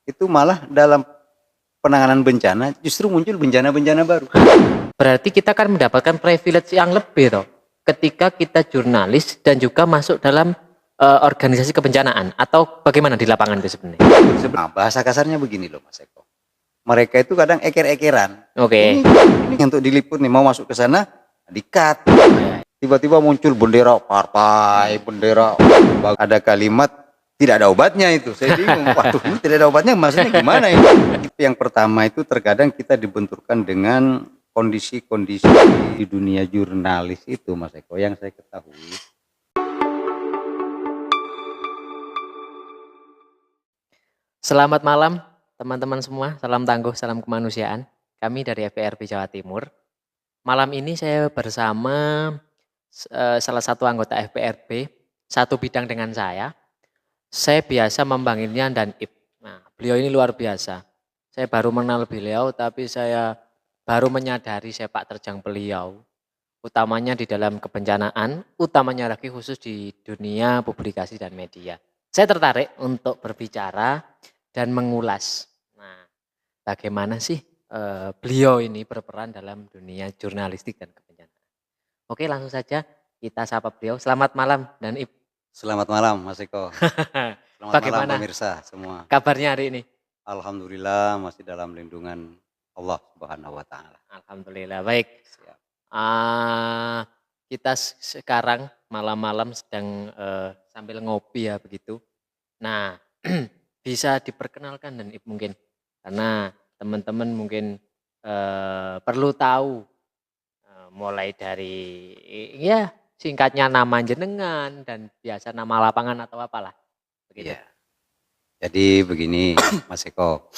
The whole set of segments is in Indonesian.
itu malah dalam penanganan bencana justru muncul bencana-bencana baru. Berarti kita kan mendapatkan privilege yang lebih toh, ketika kita jurnalis dan juga masuk dalam organisasi kebencanaan, atau bagaimana di lapangan itu sebenarnya? Nah, bahasa kasarnya begini loh Mas Eko. Mereka itu kadang eker-ekeran. Oke. Ini untuk diliput nih, mau masuk ke sana, di-cut. Tiba-tiba muncul bendera partai, bendera, ada kalimat tidak ada obatnya itu. Saya bingung, waduh ini tidak ada obatnya maksudnya gimana itu? Yang pertama itu terkadang kita dibenturkan dengan kondisi-kondisi di dunia jurnalis itu Mas Eko yang saya ketahui. Selamat malam teman-teman semua, salam tangguh, salam kemanusiaan. Kami dari FPRB Jawa Timur. Malam ini saya bersama salah satu anggota FPRB, satu bidang dengan saya. Saya biasa memanggilnya Dan Ip. Nah, beliau ini luar biasa. Saya baru mengenal beliau, tapi saya baru menyadari sepak terjang beliau, utamanya di dalam kebencanaan, utamanya lagi khusus di dunia publikasi dan media. Saya tertarik untuk berbicara dan mengulas. Nah, bagaimana sih beliau ini berperan dalam dunia jurnalistik dan kebencanaan. Oke, langsung saja kita sapa beliau. Selamat malam, Dan Ip. Selamat malam Mas Eko. Selamat Bagaimana malam pemirsa semua. kabarnya hari ini? Alhamdulillah masih dalam lindungan Allah Subhanahu wa taala. Alhamdulillah baik. Siap. Kita sekarang malam-malam sedang sambil ngopi ya begitu. Nah, bisa diperkenalkan Dan Ip mungkin, karena teman-teman mungkin perlu tahu mulai dari ya singkatnya nama jenengan dan biasa nama lapangan atau apalah begitu. Iya. Jadi begini Mas Eko,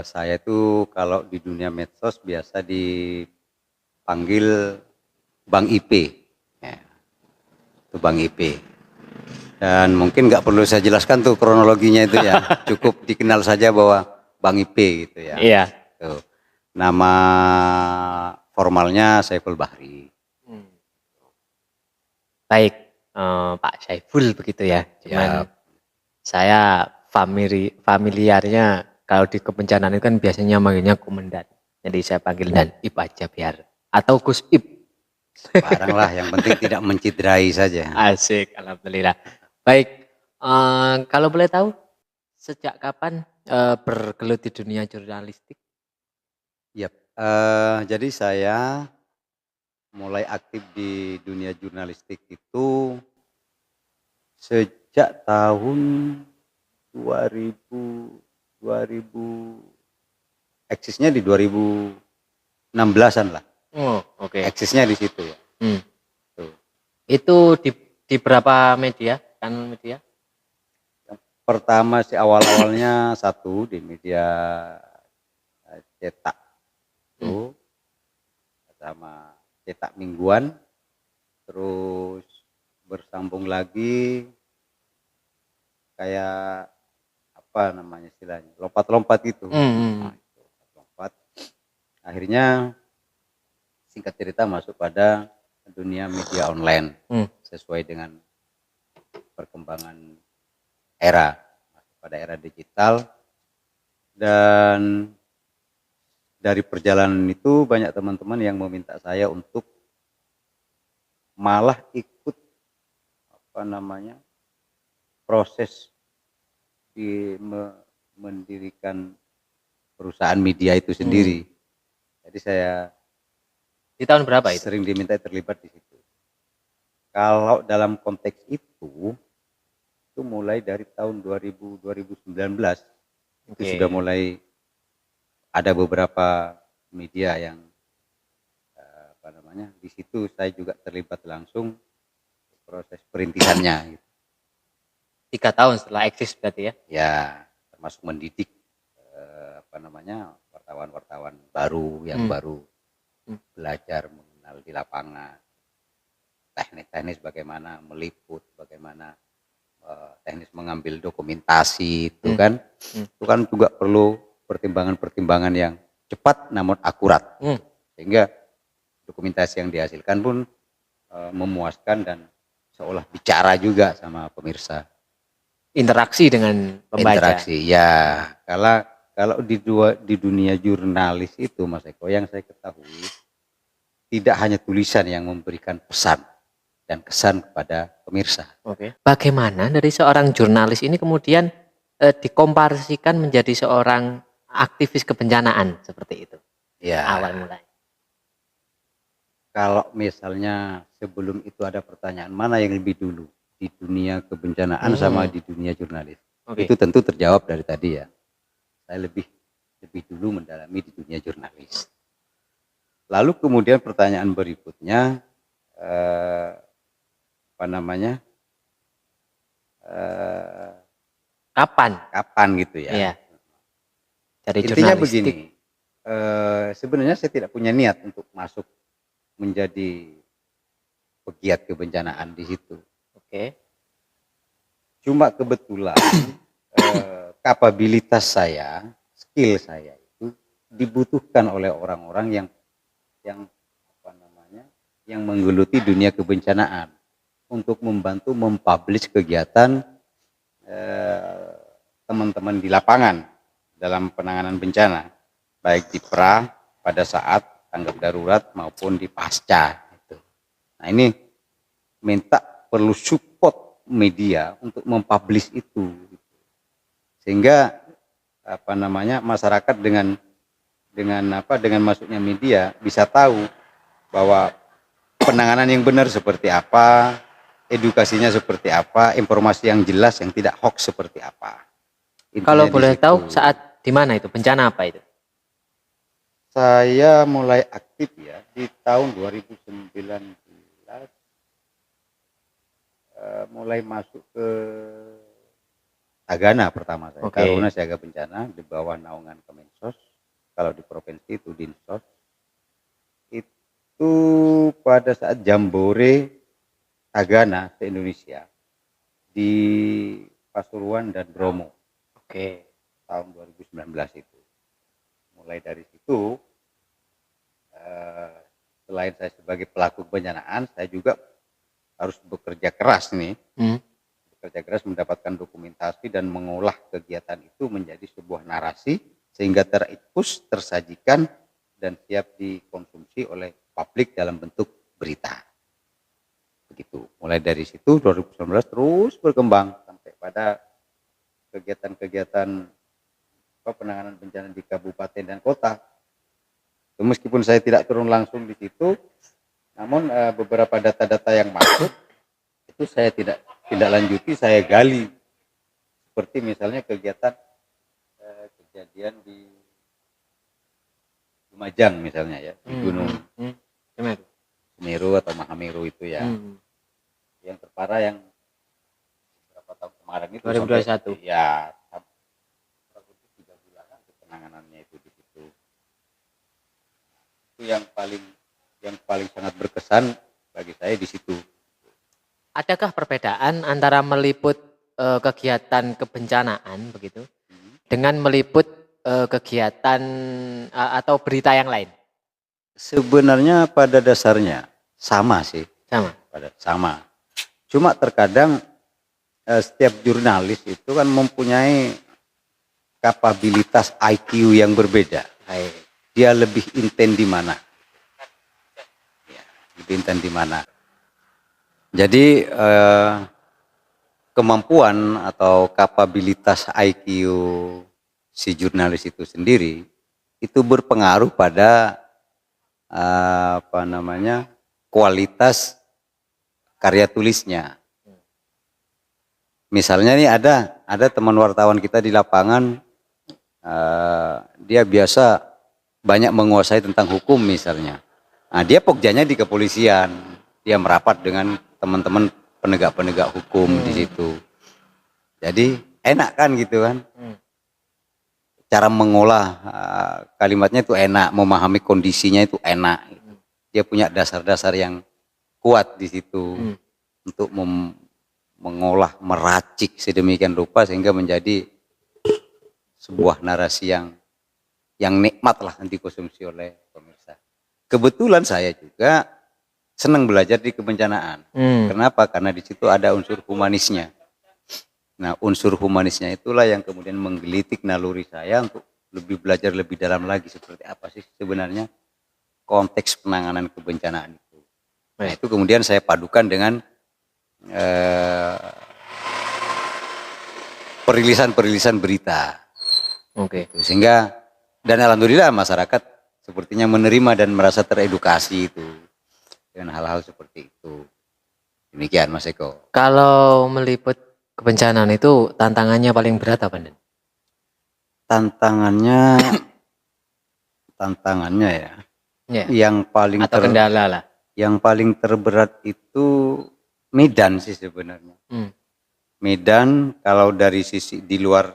saya itu kalau di dunia medsos biasa dipanggil Bang IP, ya, itu Bang IP. Dan mungkin nggak perlu saya jelaskan tuh kronologinya itu ya, cukup dikenal saja bahwa Bang IP gitu ya. Iya. Tuh. Nama formalnya Saiful Bahri. Baik, Pak Saiful begitu ya. Cuman saya familiarnya kalau di kebencanaan itu kan biasanya manggilnya komandan. Jadi saya panggil Dan Ip aja biar, atau Gus Ip. Barang lah, yang penting tidak menciderai saja. Asik, alhamdulillah. Baik, kalau boleh tahu sejak kapan bergelut di dunia jurnalistik? Yap, jadi saya mulai aktif di dunia jurnalistik itu sejak tahun 2000 eksisnya di 2016-an lah. Oh, oke. Eksisnya di situ ya. Tuh. Itu di berapa media? Kan media? Pertama sih awal-awalnya satu di media cetak tuh, sama cetak mingguan, terus bersambung lagi kayak apa namanya istilahnya, lompat-lompat gitu. Nah, lompat. Akhirnya singkat cerita masuk pada dunia media online sesuai dengan perkembangan era, masuk pada era digital. Dan dari perjalanan itu banyak teman-teman yang meminta saya untuk malah ikut apa namanya proses di mendirikan perusahaan media itu sendiri. Jadi saya Di tahun berapa itu? sering diminta terlibat di situ. Kalau dalam konteks itu mulai dari tahun 2019 itu sudah mulai ada beberapa media yang apa namanya, di situ saya juga terlibat langsung proses perintisannya gitu. 3 tahun setelah eksis berarti ya? Ya, termasuk mendidik apa namanya wartawan-wartawan baru yang baru belajar mengenal di lapangan, teknis-teknis bagaimana meliput, bagaimana teknis mengambil dokumentasi itu kan, itu kan juga perlu pertimbangan-pertimbangan yang cepat namun akurat, sehingga dokumentasi yang dihasilkan pun memuaskan dan seolah bicara juga sama pemirsa. interaksi dengan pembaca. Interaksi, ya. Kalau di dunia jurnalis itu, Mas Eko, yang saya ketahui, tidak hanya tulisan yang memberikan pesan dan kesan kepada pemirsa. Oke. Bagaimana dari seorang jurnalis ini kemudian dikomparasikan menjadi seorang aktivis kebencanaan seperti itu? Ya. Awal mulai. Kalau misalnya sebelum itu ada pertanyaan mana yang lebih dulu di dunia kebencanaan sama di dunia jurnalis, itu tentu terjawab dari tadi ya. Saya lebih dulu mendalami di dunia jurnalis. Lalu kemudian pertanyaan berikutnya, apa namanya? Kapan gitu ya? Iya. Dari intinya jurnalistik. begini, sebenarnya saya tidak punya niat untuk masuk menjadi pegiat kebencanaan di situ. Oke. Cuma kebetulan kapabilitas saya, skill saya itu dibutuhkan oleh orang-orang yang apa namanya, yang menggeluti dunia kebencanaan untuk membantu mempublish kegiatan teman-teman di lapangan dalam penanganan bencana, baik di pra pada saat tanggap darurat maupun di pasca. Nah ini minta perlu support media untuk mempublish itu, sehingga apa namanya, masyarakat dengan masuknya media bisa tahu bahwa penanganan yang benar seperti apa, edukasinya seperti apa, informasi yang jelas yang tidak hoax seperti apa. Intinya kalau boleh situ. tahu saat di mana itu, bencana apa itu? Saya mulai aktif ya di tahun 2019, mulai masuk ke Tagana pertama saya. Taruna Siaga Bencana di bawah naungan Kemensos. Kalau di provinsi itu Dinsos. Itu pada saat Jambore Tagana se-Indonesia di Pasuruan dan Bromo. Tahun 2019 itu. Mulai dari situ, selain saya sebagai pelaku kebencanaan, saya juga harus bekerja keras nih. Bekerja keras mendapatkan dokumentasi dan mengolah kegiatan itu menjadi sebuah narasi sehingga terekspos, tersajikan dan siap dikonsumsi oleh publik dalam bentuk berita. Begitu. Mulai dari situ 2019 terus berkembang sampai pada kegiatan-kegiatan penanganan bencana di kabupaten dan kota. Meskipun saya tidak turun langsung di situ, namun beberapa data-data yang masuk itu saya tidak lanjuti, saya gali. Seperti misalnya kejadian di Lumajang misalnya ya, di Gunung Semeru atau Mahameru itu ya. Yang terparah yang berapa tahun kemarin itu 2021. Sampai, ya penanganannya itu di situ. Itu yang paling sangat berkesan bagi saya di situ. Adakah perbedaan antara meliput kegiatan kebencanaan begitu dengan meliput kegiatan atau berita yang lain? Sebenarnya pada dasarnya sama sih. Sama. Cuma terkadang setiap jurnalis itu kan mempunyai kapabilitas IQ yang berbeda. Dia lebih intent di mana? Lebih intent di mana? Jadi kemampuan atau kapabilitas IQ si jurnalis itu sendiri itu berpengaruh pada apa namanya, kualitas karya tulisnya. Misalnya nih ada teman wartawan kita di lapangan, dia biasa banyak menguasai tentang hukum misalnya. Nah, dia pokjanya di kepolisian, dia merapat dengan teman-teman penegak-penegak hukum di situ. Jadi enak kan gitu kan, cara mengolah kalimatnya itu enak, memahami kondisinya itu enak. Dia punya dasar-dasar yang kuat di situ untuk mengolah, meracik sedemikian rupa sehingga menjadi sebuah narasi yang nikmat lah dikonsumsi oleh pemirsa. Kebetulan saya juga senang belajar di kebencanaan. Kenapa? Karena di situ ada unsur humanisnya. Nah, unsur humanisnya itulah yang kemudian menggelitik naluri saya untuk lebih belajar lebih dalam lagi seperti apa sih sebenarnya konteks penanganan kebencanaan itu. Nah, itu kemudian saya padukan dengan perilisan-perilisan berita. Oke. Sehingga dan alhamdulillah masyarakat sepertinya menerima dan merasa teredukasi itu dengan hal-hal seperti itu. Demikian Mas Eko. Kalau meliput kebencanaan itu tantangannya paling berat apa, Den? Tantangannya ya. Ya. Yang paling atau kendala lah. Yang paling terberat itu Medan sih sebenarnya. Medan kalau dari sisi di luar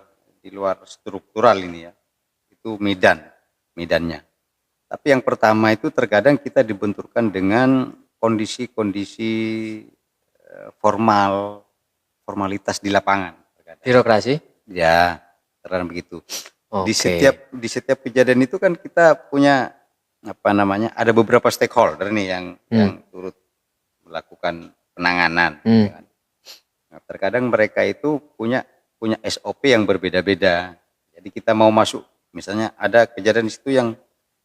struktural ini ya, itu medannya. Tapi yang pertama itu terkadang kita dibenturkan dengan kondisi-kondisi formalitas di lapangan. Terkadang. Birokrasi? Ya, terkadang begitu. Okay. Di setiap kejadian itu kan kita punya ada beberapa stakeholder nih yang turut melakukan penanganan. Ya kan? Nah, terkadang mereka itu punya SOP yang berbeda-beda. Jadi kita mau masuk, misalnya ada kejadian di situ yang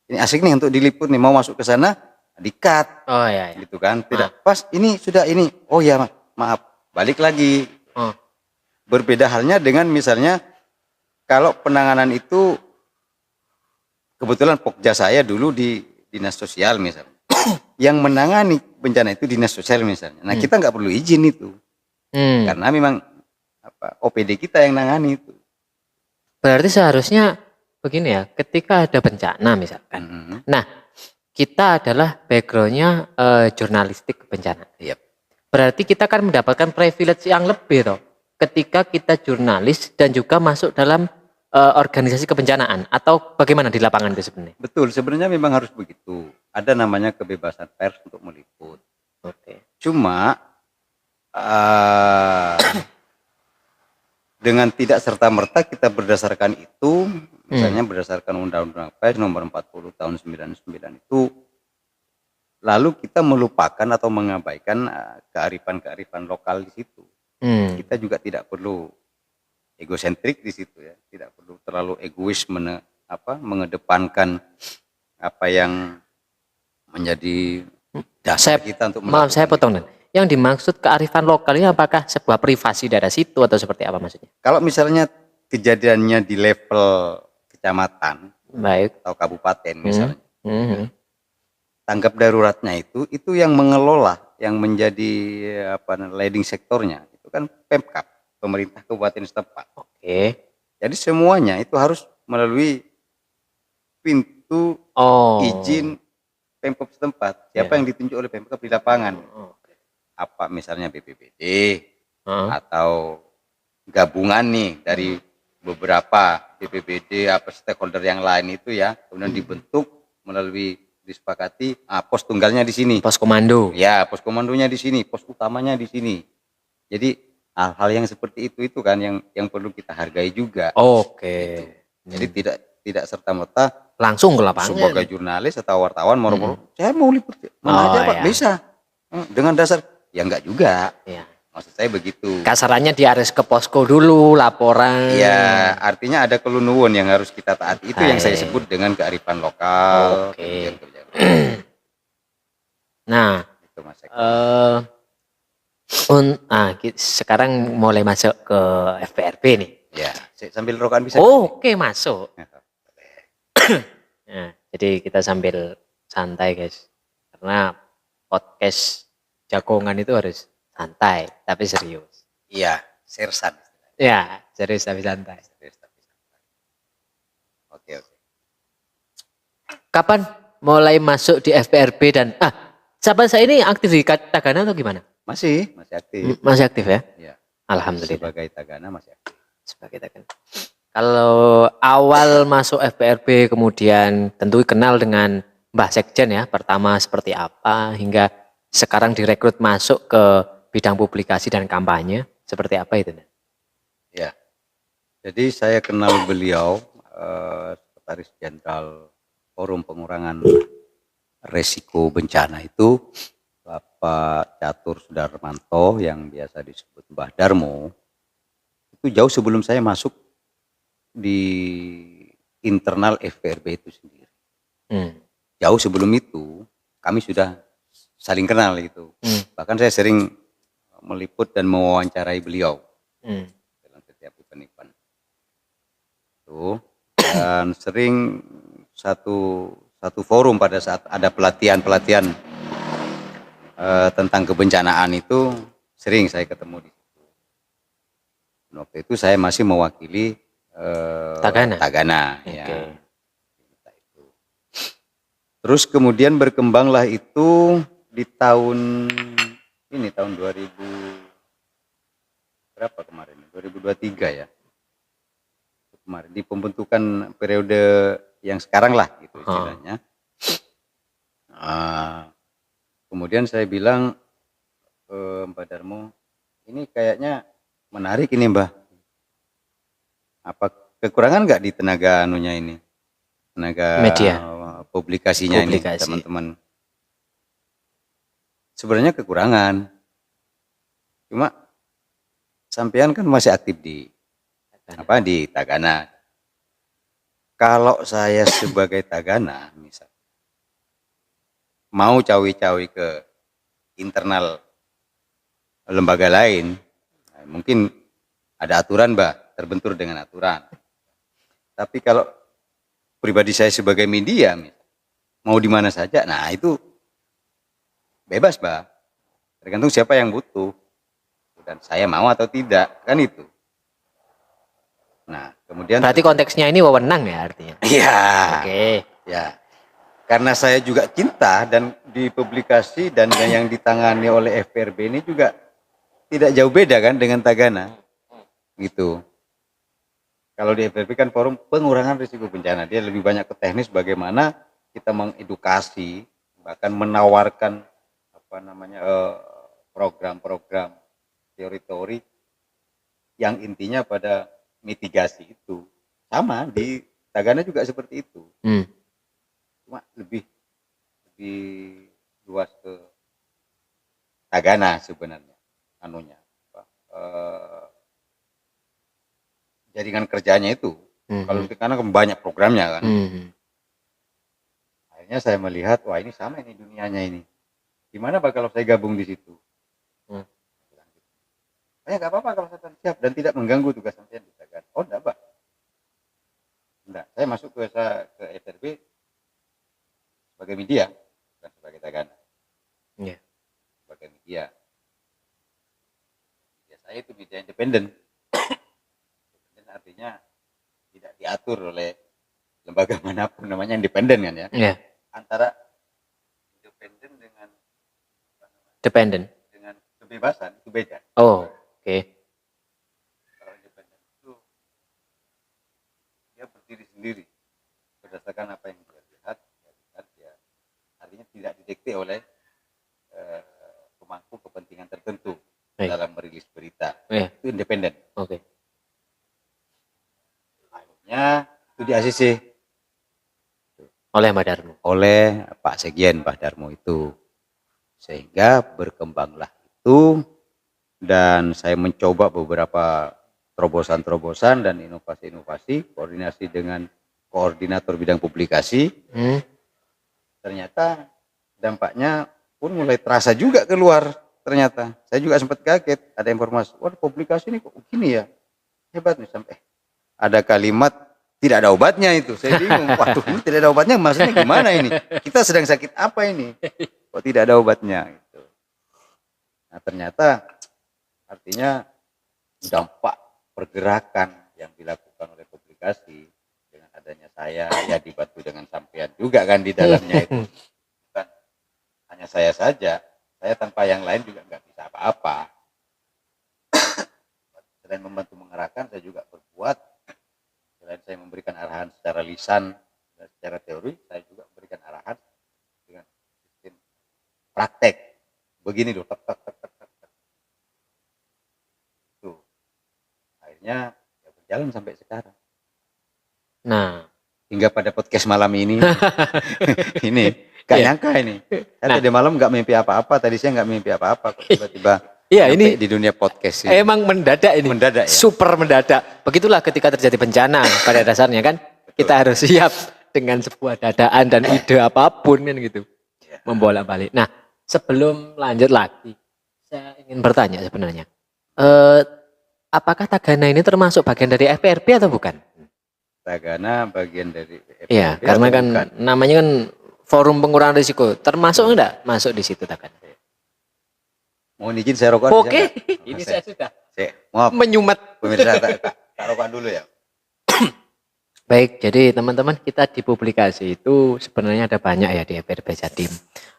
ini asik nih untuk diliput nih, mau masuk ke sana di-cut. Oh iya. Gitu kan. Tidak pas ini sudah ini. Oh ya, maaf. Balik lagi. Berbeda halnya dengan misalnya kalau penanganan itu kebetulan Pokja saya dulu di dinas sosial misalnya. Yang menangani bencana itu dinas sosial misalnya. Nah, kita nggak perlu izin itu. Karena memang OPD kita yang nangani itu. Berarti seharusnya begini ya, ketika ada bencana misalkan. Nah, kita adalah backgroundnya jurnalistik bencana. Yep. Berarti kita kan mendapatkan privilege yang lebih toh. Ketika kita jurnalis dan juga masuk dalam organisasi kebencanaan, atau bagaimana di lapangan itu sebenarnya? Betul, sebenarnya memang harus begitu. Ada namanya kebebasan pers untuk meliput. Oke. Cuma dengan tidak serta-merta kita berdasarkan itu, misalnya berdasarkan Undang-Undang Pers nomor 40 tahun 99 itu, lalu kita melupakan atau mengabaikan kearifan-kearifan lokal di situ. Kita juga tidak perlu egosentrik di situ ya, tidak perlu terlalu egois mengedepankan apa yang menjadi dasar kita untuk melakukan. Maaf, saya potong, Dan. Yang dimaksud kearifan lokal ini apakah sebuah privasi daerah situ atau seperti apa maksudnya? Kalau misalnya kejadiannya di level kecamatan, baik, atau kabupaten misalnya, tanggap daruratnya itu yang mengelola, yang menjadi leading sektornya itu kan Pemkab, pemerintah kabupaten setempat. Oke. Jadi semuanya itu harus melalui pintu izin Pemkab setempat. Siapa yang ditunjuk oleh Pemkab di lapangan? Apa misalnya BPBD atau gabungan nih dari beberapa BPBD stakeholder yang lain itu ya, kemudian dibentuk melalui disepakati pos tunggalnya di sini. Pos komando. Ya, pos komandonya di sini, pos utamanya di sini. Jadi hal-hal yang seperti itu kan yang perlu kita hargai juga. Oke. Gitu. Jadi tidak serta-merta langsung ke lapangan. Sebagai jurnalis atau wartawan moro-moro, saya mau liput, mana aja Pak, bisa. Dengan dasar ya enggak juga. Ya. Maksud saya begitu. Kasarannya diares ke posko dulu, laporan. Ya, artinya ada kelunuwun yang harus kita taati. Itu yang saya sebut dengan kearifan lokal. Oke. Nah, itu Mas Eko. Sekarang mulai masuk ke FPRP nih. Ya, sambil rokan bisa. Oke, masuk. Nah, jadi kita sambil santai guys. Karena podcast jagongan itu harus santai tapi serius. Iya, sersan. Ya, serius tapi santai. Oke. Kapan mulai masuk di FPRP dan sahabat saya ini aktif di Tagana atau gimana? Masih aktif. Masih aktif ya? Iya. Alhamdulillah. Sebagai Tagana masih aktif. Sebagai Tagana. Kalau awal masuk FPRP kemudian tentu kenal dengan Mbah Sekjen ya, pertama seperti apa hingga sekarang direkrut masuk ke bidang publikasi dan kampanye, seperti apa itu? Ya, jadi saya kenal beliau, Sekretaris Jenderal Forum Pengurangan Resiko Bencana itu, Bapak Catur Sudarmanto yang biasa disebut Mbah Darmo. itu jauh sebelum saya masuk di internal FPRB itu sendiri. Jauh sebelum itu kami sudah saling kenal gitu. Bahkan saya sering meliput dan mewawancarai beliau dalam setiap event-event itu, dan sering satu forum pada saat ada pelatihan tentang kebencanaan itu sering saya ketemu di situ. Waktu itu saya masih mewakili Tagana ya. Terus kemudian berkembanglah itu di tahun 2000 berapa kemarin? 2023 ya. Kemarin di pembentukan periode yang sekarang lah gitu istilahnya. Kemudian saya bilang Mbak Darmo, ini kayaknya menarik ini Mbak. Apa kekurangan nggak di tenaga anunya ini? Tenaga media publikasinya ini teman-teman. Sebenarnya kekurangan. Cuma sampean kan masih aktif di Tagana. Kalau saya sebagai Tagana misal mau cawi-cawi ke internal lembaga lain, mungkin ada aturan Mbak, terbentur dengan aturan. Tapi kalau pribadi saya sebagai media, mau di mana saja, nah itu bebas Mbak, tergantung siapa yang butuh dan saya mau atau tidak, kan itu. Nah kemudian berarti konteksnya ini wewenang ya artinya? Iya. Oke. Ya, karena saya juga cinta dan di publikasi dan yang ditangani oleh FPRB ini juga tidak jauh beda kan dengan Tagana, gitu. Kalau di FPRB kan forum pengurangan risiko bencana, dia lebih banyak ke teknis bagaimana kita mengedukasi, bahkan menawarkan program-program teori-teori yang intinya pada mitigasi itu. Sama di Tagana juga seperti itu. Cuma lebih luas ke Tagana sebenarnya anunya. Jaringan kerjanya itu. Kalau di Tagana kan banyak programnya kan. Akhirnya saya melihat, wah ini sama ini dunianya ini. Gimana Pak kalau saya gabung di situ? Nggak apa-apa kalau saya siap dan tidak mengganggu tugas sampean di Tagana. Oh enggak Pak. Enggak, saya masuk ke FPRB sebagai media, bukan sebagai Tagana. Yeah. Sebagai media. Media saya itu media independen. Artinya tidak diatur oleh lembaga manapun, namanya independen kan ya. Yeah. Antara independen dengan kebebasan itu beda. Oh, oke. Kalau independen itu dia berdiri sendiri berdasarkan apa yang dia lihat, dia artinya tidak didikte oleh pemangku kepentingan tertentu dalam merilis berita. Itu independen. Oke. Itu di ACC oleh Mbak Darmo, oleh Pak Sekjen Mbak Darmo itu, sehingga berkembanglah itu dan saya mencoba beberapa terobosan-terobosan dan inovasi-inovasi, koordinasi dengan koordinator bidang publikasi. Ternyata dampaknya pun mulai terasa juga keluar. Ternyata saya juga sempat kaget, ada informasi, wah publikasi ini kok begini ya, hebat nih, sampai ada kalimat tidak ada obatnya itu. Saya bingung. Waduh, ini tidak ada obatnya maksudnya gimana ini? Kita sedang sakit apa ini? Kok tidak ada obatnya gitu. Nah, ternyata artinya dampak pergerakan yang dilakukan oleh publikasi dengan adanya saya ya dibantu dengan sampean juga kan di dalamnya itu. Bukan hanya saya saja, saya tanpa yang lain juga nggak bisa apa-apa. Selain membantu mengarahkan, saya juga berbuat. Selain saya memberikan arahan secara lisan dan secara teori, saya juga memberikan arahan dengan sistem praktek. Begini loh, tak. Tuh. Akhirnya ya berjalan sampai sekarang. Nah, hingga pada podcast malam ini, ini gak nyangka ini. Saya tadi malam gak mimpi apa-apa, tadi saya gak mimpi apa-apa, tiba-tiba Iya, Sampai ini di dunia podcast ini. emang mendadak ini. Mendadak ya? Super mendadak. Begitulah ketika terjadi bencana pada dasarnya kan. Kita harus siap dengan sebuah dadaan dan ide apapun kan gitu. Ya. Membolak-balik. Nah, sebelum lanjut lagi, saya ingin bertanya sebenarnya. Apakah Tagana ini termasuk bagian dari FPRB atau bukan? Tagana bagian dari Iya, FPRB karena atau kan bukan? namanya kan Forum Pengurangan Risiko. Termasuk enggak masuk di situ Tagana? Mohon izin saya rokokan bisa Oke, nggak? ini saya sudah Maaf menyumat. pemirsa, tak rokokan dulu ya. Baik, jadi teman-teman kita di publikasi itu sebenarnya ada banyak ya di FPRB Jatim.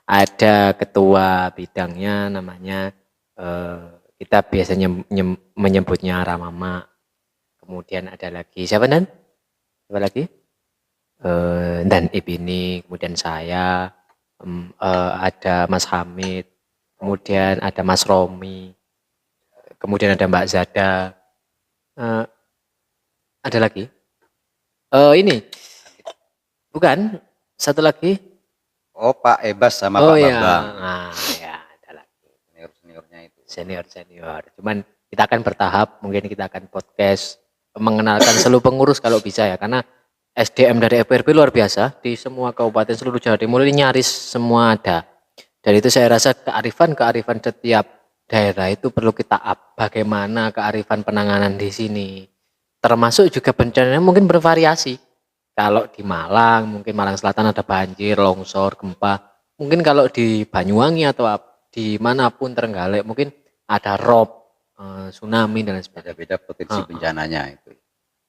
Ada ketua bidangnya namanya kita biasanya menyebutnya Ramama. Kemudian ada lagi siapa Dan? Siapa lagi? Dan Ibini, kemudian saya, ada Mas Hamid, kemudian ada Mas Romi, kemudian ada Mbak Zada, ada lagi. Ini bukan satu lagi. Oh, Pak Ebas sama Oh Pak ya, Bambang. nah ya ada lagi. Senior-seniornya itu. Senior. Cuman kita akan bertahap, mungkin kita akan podcast mengenalkan seluruh pengurus kalau bisa ya, karena SDM dari FPRB luar biasa di semua kabupaten seluruh Jawa Timur ini nyaris semua ada. Dan itu saya rasa kearifan setiap daerah itu perlu kita up. Bagaimana kearifan penanganan di sini. Termasuk juga bencananya mungkin bervariasi. Kalau di Malang, mungkin Malang Selatan ada banjir, longsor, gempa. Mungkin kalau di Banyuwangi atau di manapun Trenggalek mungkin ada rob, tsunami dan lain sebagainya. Beda-beda potensi bencananya itu.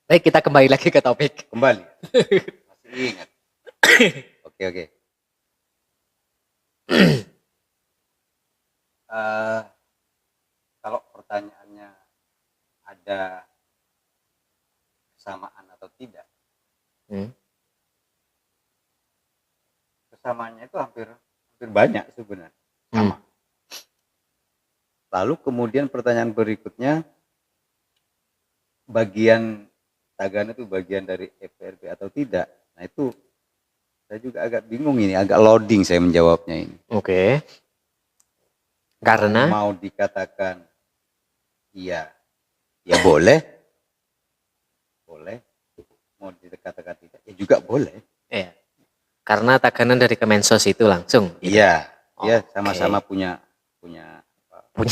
Baik, kita kembali lagi ke topik. Kembali. Masih ingat. Oke. Kalau pertanyaannya ada kesamaan atau tidak, kesamaannya itu hampir banyak sebenarnya, sama. Lalu kemudian pertanyaan berikutnya, bagian Tagana itu bagian dari FPRB atau tidak? Nah itu saya juga agak bingung ini, agak loading saya menjawabnya ini. Oke. Karena mau dikatakan iya, ya boleh. Mau dikatakan tidak, ya juga boleh. Iya. Karena Tagana dari Kemensos itu langsung. Gitu. Iya, ya sama-sama punya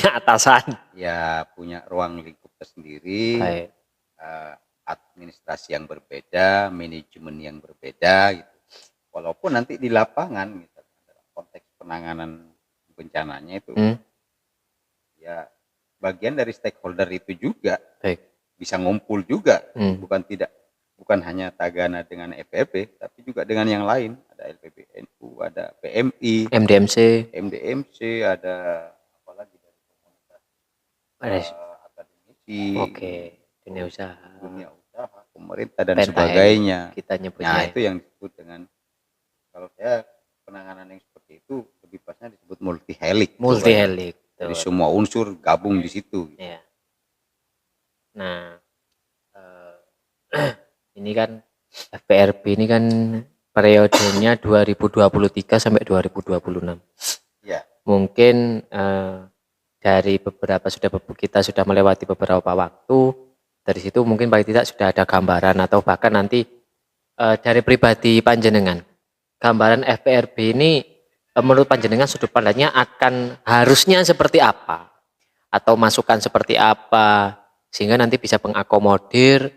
atasan. Ya punya ruang lingkup tersendiri. Baik. Administrasi yang berbeda, manajemen yang berbeda gitu. Walaupun nanti di lapangan gitu, konteks penanganan bencananya itu ya bagian dari stakeholder itu juga. Baik. Bisa ngumpul juga, bukan hanya Tagana dengan FPRB, tapi juga dengan yang lain, ada LPBNU, ada PMI, MDMC, ada apa lagi dari komunitas akademisi, dunia usaha, pemerintah dan sebagainya. Kita nyebutnya. Nah itu yang disebut dengan, kalau saya penanganan yang seperti itu lebih pasnya disebut multi helik. Jadi semua unsur gabung di situ. Ya. Nah, ini kan FPRB ini kan periodenya 2023 sampai 2026. Ya. Mungkin dari kita sudah melewati beberapa waktu, dari situ mungkin paling tidak sudah ada gambaran atau bahkan nanti dari pribadi panjenengan, gambaran FPRB ini menurut panjenengan sudut pandangnya akan harusnya seperti apa atau masukan seperti apa sehingga nanti bisa mengakomodir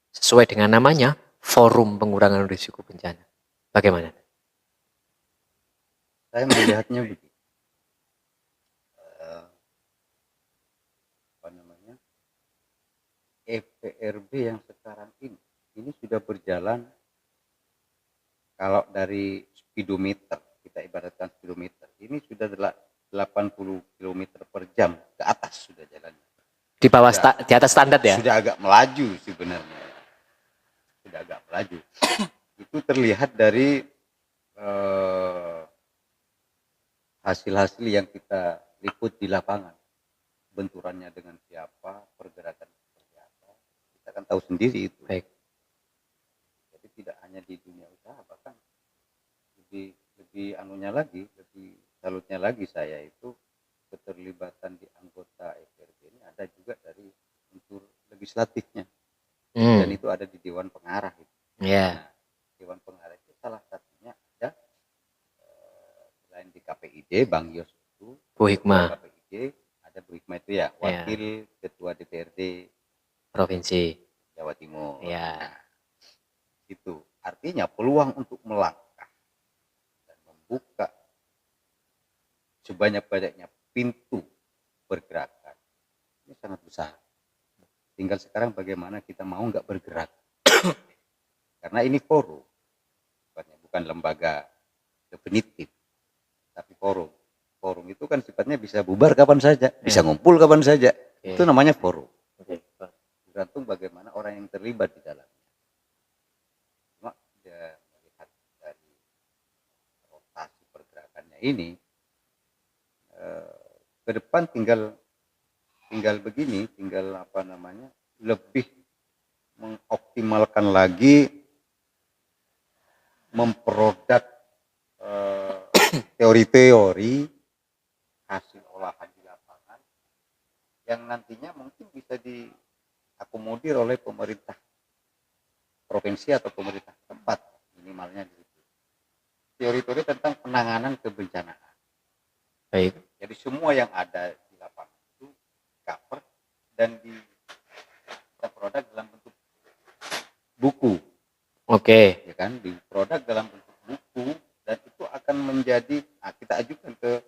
sesuai dengan namanya Forum Pengurangan Risiko Bencana. Bagaimana? Saya melihatnya begitu. FPRB yang sekarang ini sudah berjalan, kalau dari speedometer, kita ibaratkan speedometer, ini sudah 80 km per jam ke atas sudah jalannya. Di bawah di atas standar ya? Sudah agak melaju sebenarnya. Sudah agak melaju. Itu terlihat dari hasil-hasil yang kita liput di lapangan. Benturannya dengan siapa, pergerakan seperti apa. Kita kan tahu sendiri itu. Baik. Jadi tidak hanya di dunia usaha, bahkan lebih salutnya lagi saya itu keterlibatan di anggota FRB ini ada juga dari unsur legislatifnya, dan itu ada di Dewan Pengarah itu. Yeah. Nah, Dewan Pengarah itu salah satunya ada selain di KPID Bang Yos itu Bu Hikmah. KPID ada Bu Hikmah itu ya, wakil ketua DPRD Provinsi Jawa Timur. ya. Nah, itu artinya peluang untuk melangkah dan membuka sebanyak-banyaknya pintu pergerakan ini sangat besar. Tinggal sekarang bagaimana kita mau nggak bergerak. Karena ini forum, bukan lembaga definitif, tapi forum. Forum itu kan sifatnya bisa bubar kapan saja, bisa ngumpul kapan saja. Itu namanya forum. Tergantung bagaimana orang yang terlibat di dalamnya. Cuma dia melihat dari rotasi pergerakannya ini, ke depan tinggal begini, tinggal lebih mengoptimalkan lagi, memproduk teori-teori hasil olahan di lapangan yang nantinya mungkin bisa diakomodir oleh pemerintah provinsi atau pemerintah tempat, minimalnya di situ. Teori-teori tentang penanganan kebencanaan. Baik. Jadi semua yang ada di lapangan itu cover dan kita produk dalam bentuk buku. Oke. Ya kan, di produk dalam bentuk buku, dan itu akan menjadi, kita ajukan ke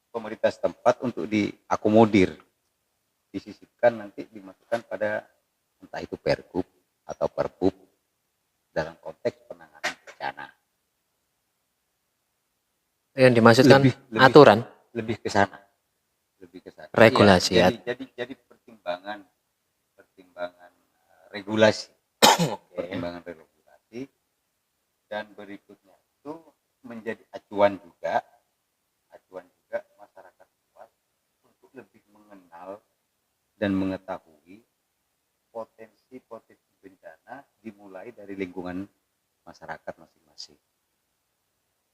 pemerintah setempat untuk diakomodir, disisipkan, nanti dimasukkan pada entah itu pergub atau perbup dalam konteks penanganan bencana. Yang dimaksudkan aturan lebih ke sana, regulasi ya. Jadi pertimbangan regulasi. Pertimbangan regulasi, dan berikutnya itu menjadi acuan juga masyarakat luas untuk lebih mengenal dan mengetahui potensi bencana dimulai dari lingkungan masyarakat masing-masing.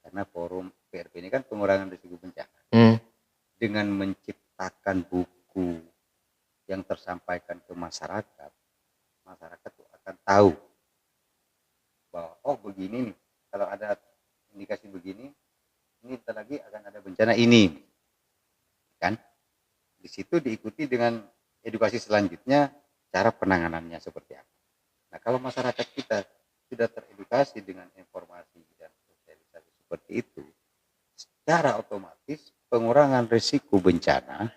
Karena forum PRB ini kan pengurangan risiko bencana. Dengan menciptakan buku yang tersampaikan ke masyarakat tuh akan tahu bahwa begini nih, kalau ada indikasi begini, ini bentar lagi akan ada bencana ini, kan? Di situ diikuti dengan edukasi selanjutnya, cara penanganannya seperti apa. Nah, kalau masyarakat kita sudah teredukasi dengan informasi dan sosialisasi seperti itu, secara otomatis pengurangan risiko bencana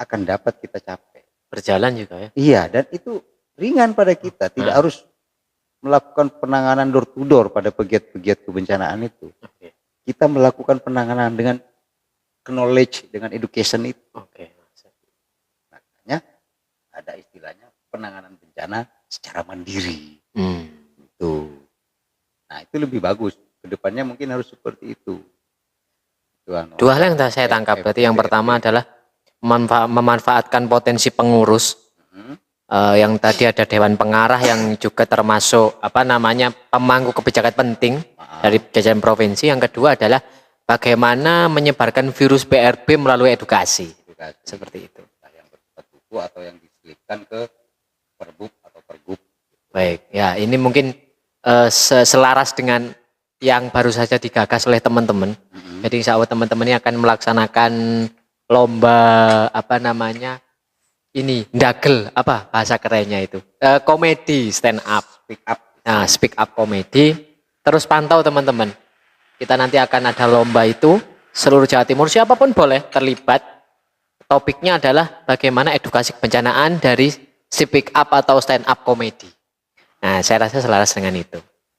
akan dapat kita capai. Berjalan juga ya? Iya, dan itu ringan pada kita, tidak harus melakukan penanganan door to door pada pegiat-pegiat kebencanaan itu. Kita melakukan penanganan dengan knowledge, dengan education itu. Makanya ada istilahnya penanganan bencana secara mandiri. Itu. Nah, itu lebih bagus. Kedepannya mungkin harus seperti itu. Dua hal yang saya tangkap, berarti yang pertama adalah memanfaatkan potensi pengurus, yang tadi ada Dewan Pengarah yang juga termasuk pemangku kebijakan penting dari jajaran provinsi. Yang kedua adalah bagaimana menyebarkan virus PRB melalui edukasi. Seperti itu. Yang bersifat buku atau yang diselipkan ke perbub atau pergub. Baik, ya ini mungkin selaras dengan yang baru saja digagas oleh teman-teman. Jadi insya Allah teman-teman ini akan melaksanakan lomba ndagel, bahasa kerennya itu, komedi stand up, speak up komedi. Terus pantau teman-teman, kita nanti akan ada lomba itu seluruh Jawa Timur, siapapun boleh terlibat. Topiknya adalah bagaimana edukasi kebencanaan dari speak up atau stand up komedi. Nah, saya rasa selaras dengan itu.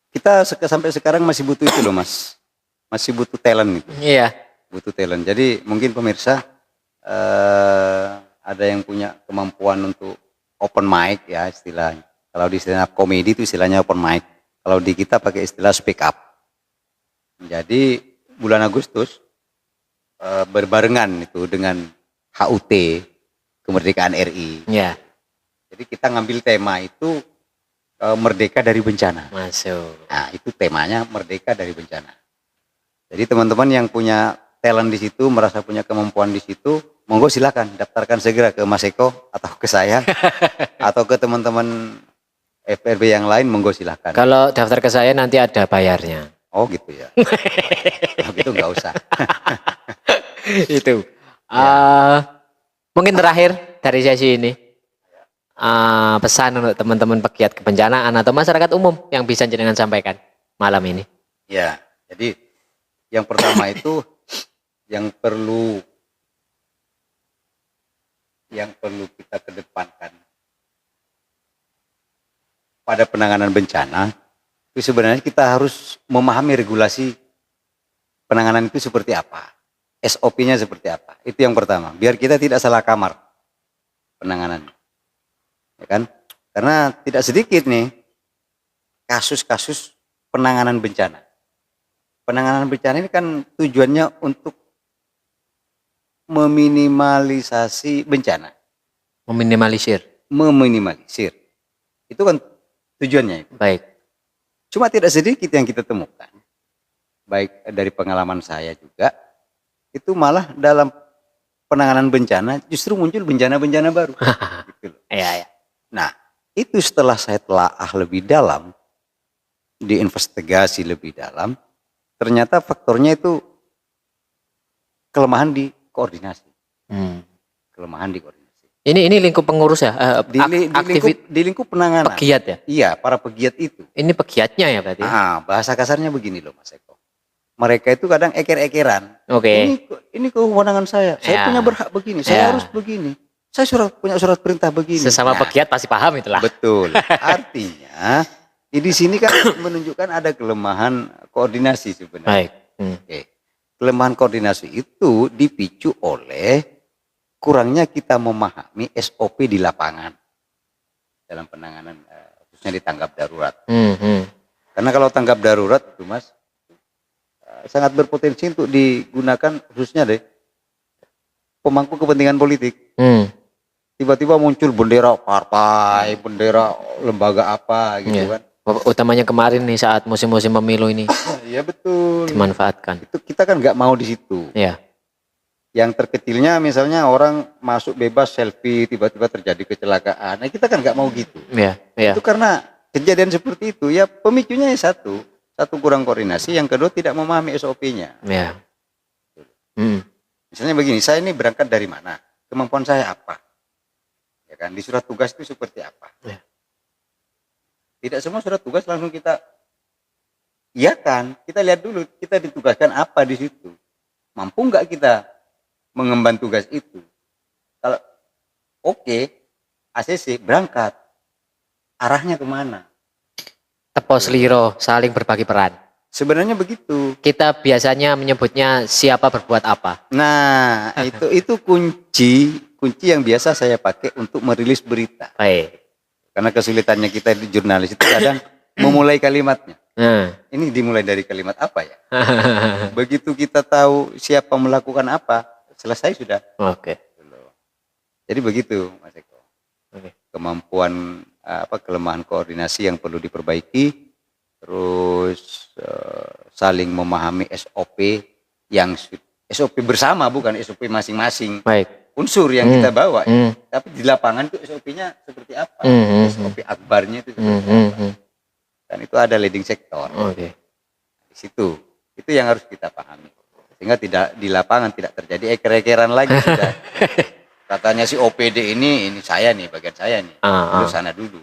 Kita sampai sekarang masih butuh itu loh, Mas. Masih butuh talent itu. Iya. Butuh talent. Jadi mungkin pemirsa ada yang punya kemampuan untuk open mic ya istilahnya. Kalau di stand up comedy itu istilahnya open mic. Kalau di kita pakai istilah speak up. Jadi bulan Agustus berbarengan itu dengan HUT Kemerdekaan RI. Iya. Jadi kita ngambil tema itu merdeka dari bencana. Masuk. Nah, itu temanya merdeka dari bencana. Jadi teman-teman yang punya talent di situ, merasa punya kemampuan di situ, monggo silakan daftarkan segera ke Mas Eko atau ke saya atau ke teman-teman FRB yang lain, monggo silakan. Kalau daftar ke saya nanti ada bayarnya. Oh gitu ya. Kalau gitu nggak usah. Itu. Ya. Mungkin terakhir dari sesi ini, pesan untuk teman-teman pegiat kebencanaan atau masyarakat umum yang bisa jenengan sampaikan malam ini. Ya, jadi yang pertama itu yang perlu kita kedepankan pada penanganan bencana itu sebenarnya kita harus memahami regulasi penanganan itu seperti apa, SOP-nya seperti apa. Itu yang pertama, biar kita tidak salah kamar penanganan, ya kan? Karena tidak sedikit nih kasus-kasus penanganan bencana. Penanganan bencana ini kan tujuannya untuk meminimalisasi bencana. Meminimalisir. Meminimalisir. Itu kan tujuannya. Baik. Cuma tidak sedikit yang kita temukan. Baik dari pengalaman saya juga, itu malah dalam penanganan bencana justru muncul bencana-bencana baru. Gitu loh. Iya. Nah, itu setelah saya telaah lebih dalam, diinvestigasi lebih dalam, ternyata faktornya itu kelemahan di koordinasi. Kelemahan di koordinasi. Ini lingkup pengurus ya? Di lingkup penanganan. Pegiat ya? Iya, para pegiat itu. Ini pegiatnya ya berarti? Bahasa kasarnya begini loh Mas Eko. Mereka itu kadang eker-ekeran. Oke. Ini kewenangan saya. Saya punya berhak begini. Saya harus begini. Saya punya surat perintah begini. Sesama pegiat pasti paham itulah. Betul. Artinya di sini kan menunjukkan ada kelemahan koordinasi sebenarnya. Baik. Oke. Kelemahan koordinasi itu dipicu oleh kurangnya kita memahami SOP di lapangan dalam penanganan khususnya di tanggap darurat. Karena kalau tanggap darurat itu Mas sangat berpotensi untuk digunakan khususnya deh pemangku kepentingan politik. Tiba-tiba muncul bendera partai, bendera lembaga apa gitu kan. Utamanya kemarin nih saat musim-musim pemilu ini. Iya betul. Dimanfaatkan. Itu kita kan nggak mau di situ. Iya. Yang terkecilnya misalnya orang masuk bebas selfie tiba-tiba terjadi kecelakaan. Nah kita kan nggak mau gitu. Iya. Itu karena kejadian seperti itu ya pemicunya satu kurang koordinasi, yang kedua tidak memahami SOP-nya. Iya. Misalnya begini, saya ini berangkat dari mana? Kemampuan saya apa? Ya kan, di surat tugas itu seperti apa? Ya. Tidak semua surat tugas langsung kita iakan. Kita lihat dulu, kita ditugaskan apa di situ. Mampu nggak kita mengemban tugas itu? Kalau oke, ACC berangkat. Arahnya kemana? Tepos liro, saling berbagi peran. Sebenarnya begitu. Kita biasanya menyebutnya siapa berbuat apa. Nah, itu kunci yang biasa saya pakai untuk merilis berita. Baik. Karena kesulitannya kita di jurnalis itu kadang memulai kalimatnya. Ini dimulai dari kalimat apa ya? Begitu kita tahu siapa melakukan apa, selesai sudah. Oke. Jadi begitu, Mas Eko. Oke. Kemampuan kelemahan koordinasi yang perlu diperbaiki, terus saling memahami SOP yang SOP bersama, bukan SOP masing-masing. Baik. Unsur yang kita bawa, tapi di lapangan itu SOP-nya seperti apa? SOP akbarnya itu seperti apa? Dan itu ada leading sektor. Oke. Di situ, itu yang harus kita pahami, sehingga tidak di lapangan tidak terjadi eker-ekeran lagi sudah. Katanya si OPD ini saya nih, bagian saya nih, terus sana dulu,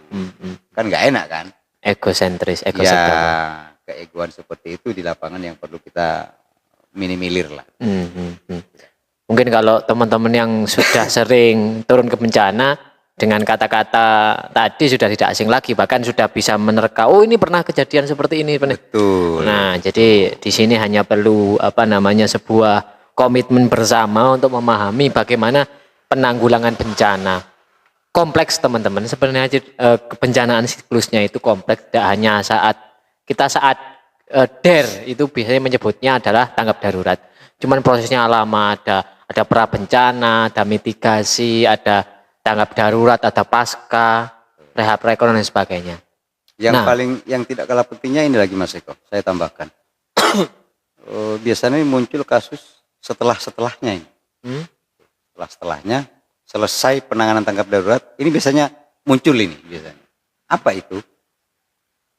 kan nggak enak kan? Egosentris, ya, keegoan seperti itu di lapangan yang perlu kita minimilir lah. Mungkin kalau teman-teman yang sudah sering turun ke bencana, dengan kata-kata tadi sudah tidak asing lagi, bahkan sudah bisa menerka, oh ini pernah kejadian seperti ini. Betul. Nah, jadi di sini hanya perlu sebuah komitmen bersama untuk memahami bagaimana penanggulangan bencana. Kompleks teman-teman, sebenarnya kebencanaan siklusnya itu kompleks, tidak hanya saat DER itu biasanya menyebutnya adalah tanggap darurat. Cuman prosesnya lama, ada pra bencana, ada mitigasi, ada tanggap darurat, ada pasca, rehab rekon dan sebagainya. Yang tidak kalah pentingnya ini lagi Mas Eko, saya tambahkan. Biasanya muncul kasus setelahnya ini. Hmm? Setelahnya selesai penanganan tanggap darurat, ini biasanya muncul ini biasanya. Apa itu?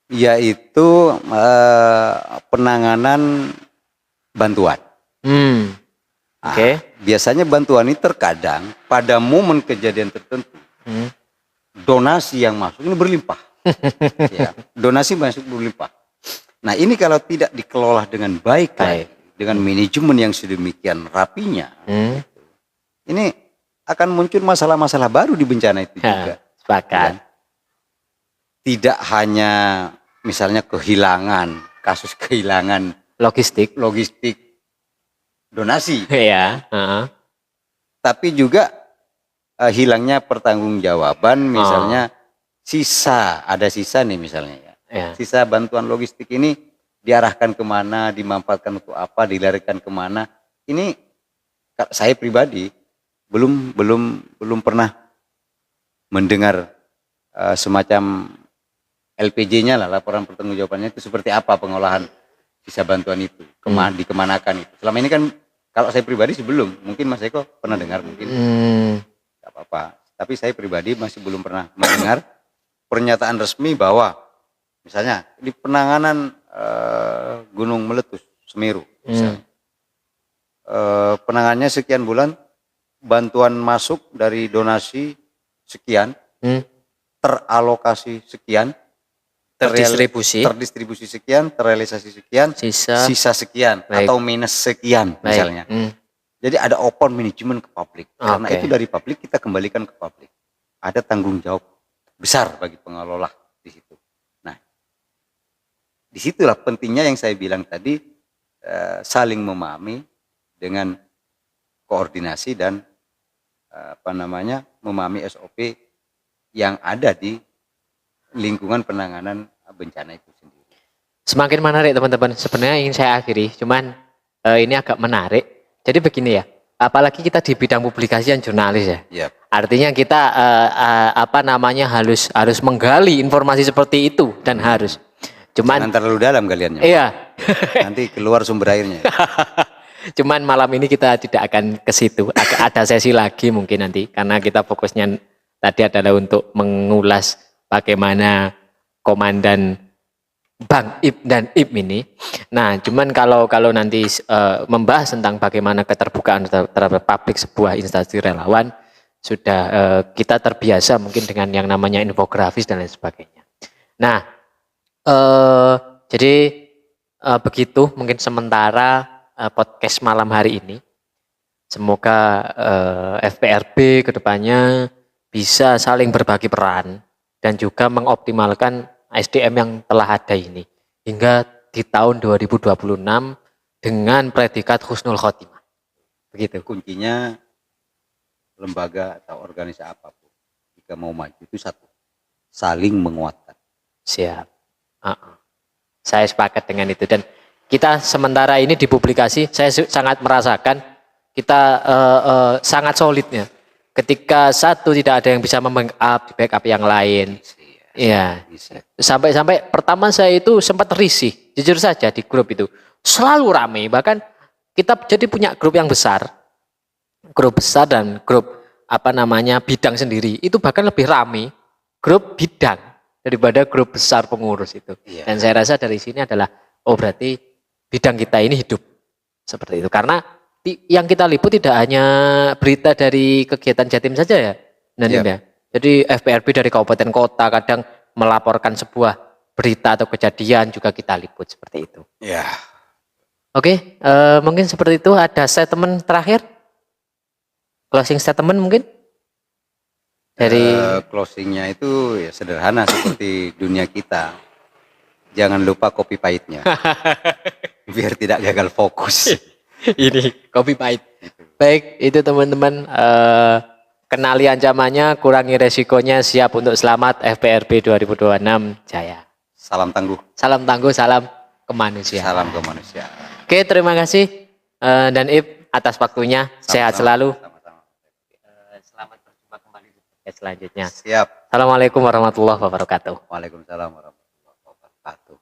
Yaitu penanganan bantuan. Oke. Biasanya bantuan ini terkadang pada momen kejadian tertentu, donasi yang masuk ini berlimpah. Ya, donasi masuk berlimpah. Nah ini kalau tidak dikelola dengan baik. Dengan manajemen yang sedemikian rapinya, ini akan muncul masalah-masalah baru di bencana itu juga. Sepakat. Ya. Tidak hanya misalnya kasus kehilangan logistik donasi, Iya. tapi juga hilangnya pertanggungjawaban, misalnya ada sisa nih misalnya ya. Sisa bantuan logistik ini diarahkan kemana, dimanfaatkan untuk apa, dilarikan kemana. Ini saya pribadi belum pernah mendengar semacam LPJ-nya lah, laporan pertanggungjawabannya itu seperti apa pengolahan sisa bantuan itu, dikemanakan itu. Selama ini kan kalau saya pribadi sebelum, mungkin Mas Eko pernah dengar mungkin, nggak apa-apa. Tapi saya pribadi masih belum pernah mendengar pernyataan resmi bahwa misalnya di penanganan gunung meletus Semeru, misalnya, penanganannya sekian bulan, bantuan masuk dari donasi sekian, teralokasi sekian, terdistribusi sekian, terrealisasi sekian, sisa sekian. Baik. Atau minus sekian. Baik. Misalnya. Jadi ada open manajemen ke publik. Karena itu dari publik kita kembalikan ke publik. Ada tanggung jawab besar bagi pengelola di situ. Nah, disitulah pentingnya yang saya bilang tadi, saling memahami dengan koordinasi dan memahami SOP yang ada di lingkungan penanganan bencana itu sendiri. Semakin menarik teman-teman. Sebenarnya ingin saya akhiri, cuman ini agak menarik. Jadi begini ya, apalagi kita di bidang publikasi yang jurnalis ya. Yep. Artinya kita harus menggali informasi seperti itu dan harus. Cuman jangan terlalu dalam galiannya. Iya. Nanti keluar sumber airnya. Cuman malam ini kita tidak akan ke situ. Ada sesi lagi mungkin nanti, karena kita fokusnya tadi adalah untuk mengulas bagaimana komandan Bang Ip dan Ip ini. Nah, cuman kalau nanti membahas tentang bagaimana keterbukaan terhadap publik sebuah instansi relawan, sudah kita terbiasa mungkin dengan yang namanya infografis dan lain sebagainya. Nah, jadi begitu mungkin sementara podcast malam hari ini. Semoga FPRB kedepannya bisa saling berbagi peran dan juga mengoptimalkan SDM yang telah ada ini hingga di tahun 2026 dengan predikat husnul khotimah. Begitu. Kuncinya lembaga atau organisasi apapun jika mau maju itu satu, saling menguatkan. Siap. Saya sepakat dengan itu, dan kita sementara ini di publikasi saya sangat merasakan kita sangat solidnya. Ketika satu tidak ada yang bisa backup yang lain. Iya. Sampai pertama saya itu sempat risih, jujur saja di grup itu. Selalu ramai, bahkan kita jadi punya grup yang besar. Grup besar dan grup bidang sendiri. Itu bahkan lebih ramai grup bidang daripada grup besar pengurus itu. Iya. Dan saya rasa dari sini adalah berarti bidang kita ini hidup. Seperti itu. Karena yang kita liput tidak hanya berita dari kegiatan Jatim saja ya, Nadim ya. Jadi FPRB dari kabupaten kota kadang melaporkan sebuah berita atau kejadian juga kita liput seperti itu. Ya. Oke, mungkin seperti itu. Ada statement terakhir, closing statement mungkin dari closingnya itu ya sederhana seperti dunia kita. Jangan lupa kopi pahitnya, biar tidak gagal fokus. Ini kopi pahit. Baik, itu teman-teman, kenali ancamannya, kurangi resikonya, siap untuk selamat. FPRB 2026 jaya. Salam tangguh. Salam tangguh, salam kemanusiaan. Salam kemanusiaan. Oke, terima kasih dan Ip atas waktunya. Sama-sama. Sehat selalu. Sama-sama. Selamat berjumpa kembali di podcast selanjutnya. Siap. Assalamualaikum warahmatullahi wabarakatuh. Waalaikumsalam warahmatullahi wabarakatuh.